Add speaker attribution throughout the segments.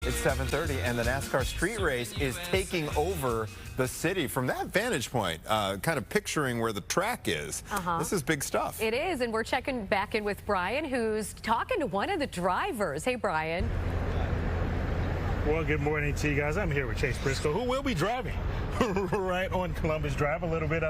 Speaker 1: It's 7:30, and the NASCAR street race is taking over the city. From that vantage point, kind of picturing where the track is, this is big stuff.
Speaker 2: It is, and we're checking back in with Brian, who's talking to one of the drivers. Hey, Brian.
Speaker 3: Well, good morning to you guys. I'm here with Chase Briscoe, who will be driving right on Columbus Drive a little bit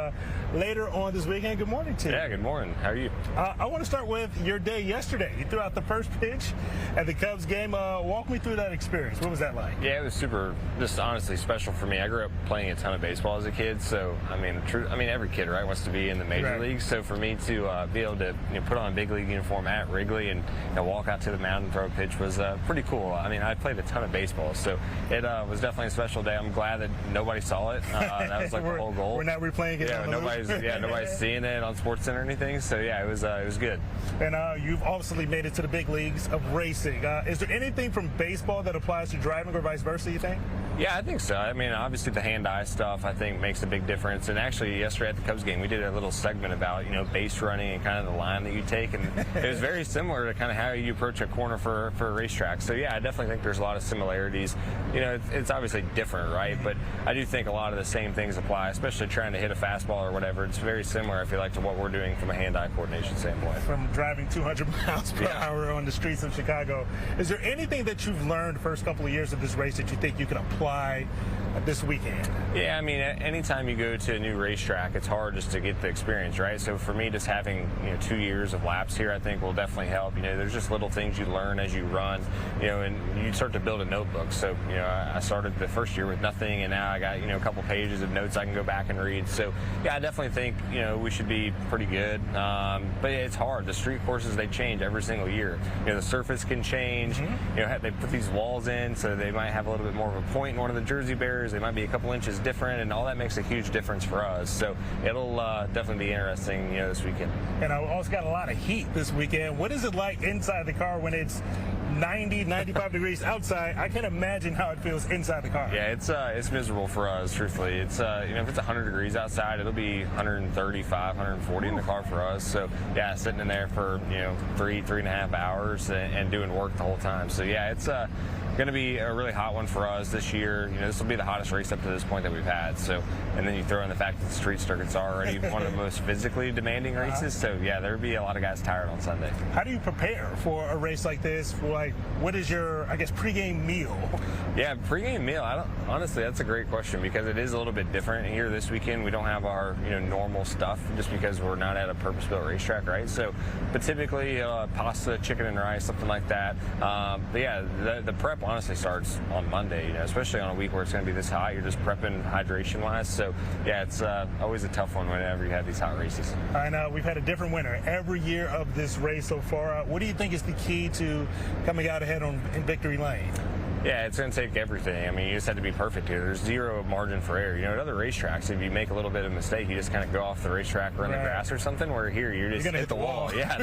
Speaker 3: later on this weekend. Good morning to you.
Speaker 4: Yeah, good morning. How are you?
Speaker 3: I want to start with your day yesterday. You threw out the first pitch at the Cubs game. Walk me through that experience. What was that like?
Speaker 4: Yeah, it was super, just honestly special for me. I grew up playing a ton of baseball as a kid, so I mean, every kid, right, wants to be in the major leagues. So for me to be able to put on a big league uniform at Wrigley and walk out to the mound and throw a pitch was pretty cool. I mean, I played a ton of baseball, so it was definitely a special day. I'm glad that nobody saw it. That was like the whole goal.
Speaker 3: We're not replaying it.
Speaker 4: Yeah, nobody's seeing it on SportsCenter or anything. So yeah, it was good.
Speaker 3: And you've obviously made it to the big leagues of racing. Is there anything from baseball that applies to driving or vice versa, you think?
Speaker 4: Yeah, I think so. I mean, obviously the hand-eye stuff I think makes a big difference. And actually yesterday at the Cubs game, we did a little segment about, base running and kind of the line that you take. And it was very similar to kind of how you approach a corner for a racetrack. So yeah, I definitely think there's a lot of similarities. It's obviously different, right? But I do think a lot of the same things apply, especially trying to hit a fastball or whatever. It's very similar, I feel like, to what we're doing from a hand-eye coordination standpoint.
Speaker 3: From driving 200 miles per hour on the streets of Chicago, is there anything that you've learned the first couple of years of this race that you think you can apply this weekend?
Speaker 4: Yeah, I mean, anytime you go to a new racetrack, it's hard just to get the experience, right? So for me, just having 2 years of laps here, I think will definitely help. There's just little things you learn as you run, and you start to build a notebook. So I started the first year with nothing, and now I got a couple pages of notes I can go back and read. So yeah, I definitely think we should be pretty good. But it's hard. The street courses, they change every single year. The surface can change. They put these walls in, so they might have a little bit more of a point in one of the jersey barriers. They might be a couple inches different, and all that makes a huge difference for us. So it'll definitely be interesting, this weekend.
Speaker 3: And I also got a lot of heat this weekend. What is it like inside the car when it's 90, 95 degrees outside? I can't imagine how it feels inside the car.
Speaker 4: Yeah, it's miserable for us, truthfully. It's if it's 100 degrees outside, it'll be 135, 140 in the car for us. So yeah, sitting in there for 3.5 hours and doing work the whole time. So yeah, it's going to be a really hot one for us this year. This will be the hottest race up to this point that we've had. So, and then you throw in the fact that the street circuits are already one of the most physically demanding races. So yeah, there'll be a lot of guys tired on Sunday.
Speaker 3: How do you prepare for a race like this? What is your, pregame meal?
Speaker 4: Yeah, pregame meal. Honestly, that's a great question because it is a little bit different here this weekend. We don't have our normal stuff just because we're not at a purpose-built racetrack, right? So, but typically pasta, chicken and rice, something like that. But yeah, the prep honestly starts on Monday, especially on a week where it's going to be this hot. You're just prepping hydration-wise. So yeah, it's always a tough one whenever you have these hot races.
Speaker 3: I know we've had a different winner every year of this race so far. What do you think is the key to coming out ahead in victory lane?
Speaker 4: Yeah, it's going to take everything. I mean, you just have to be perfect here. There's zero margin for error. At other racetracks, if you make a little bit of a mistake, you just kind of go off the racetrack, run the grass or something, where here you're just hit the wall. Yeah,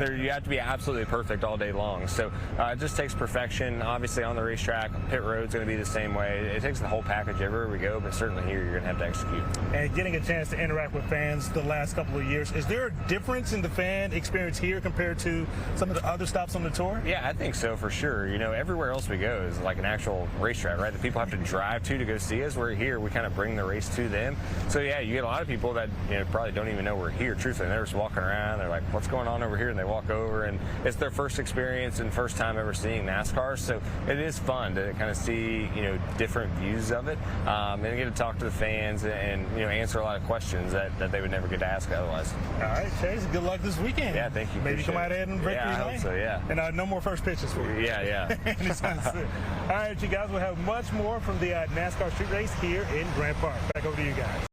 Speaker 4: you have to be absolutely perfect all day long. So it just takes perfection. Obviously, on the racetrack, pit road's going to be the same way. It takes the whole package everywhere we go, but certainly here you're going to have to execute.
Speaker 3: And getting a chance to interact with fans the last couple of years, is there a difference in the fan experience here compared to some of the other stops on the tour?
Speaker 4: Yeah, I think so for sure. Everywhere else we go is like an actual racetrack, right? That people have to drive to go see us. We're here, we kind of bring the race to them. So yeah, you get a lot of people that probably don't even know we're here. Truthfully, they're just walking around. They're like, "What's going on over here?" And they walk over, and it's their first experience and first time ever seeing NASCAR. So it is fun to kind of see different views of it, and get to talk to the fans and answer a lot of questions that they would never get to ask otherwise.
Speaker 3: All right, Chase. Good luck this weekend.
Speaker 4: Yeah, thank you.
Speaker 3: Maybe come out ahead and break
Speaker 4: I hope so. Yeah.
Speaker 3: And no more first pitches for you.
Speaker 4: Yeah.
Speaker 3: All right, you guys will have much more from the NASCAR street race here in Grant Park. Back over to you guys.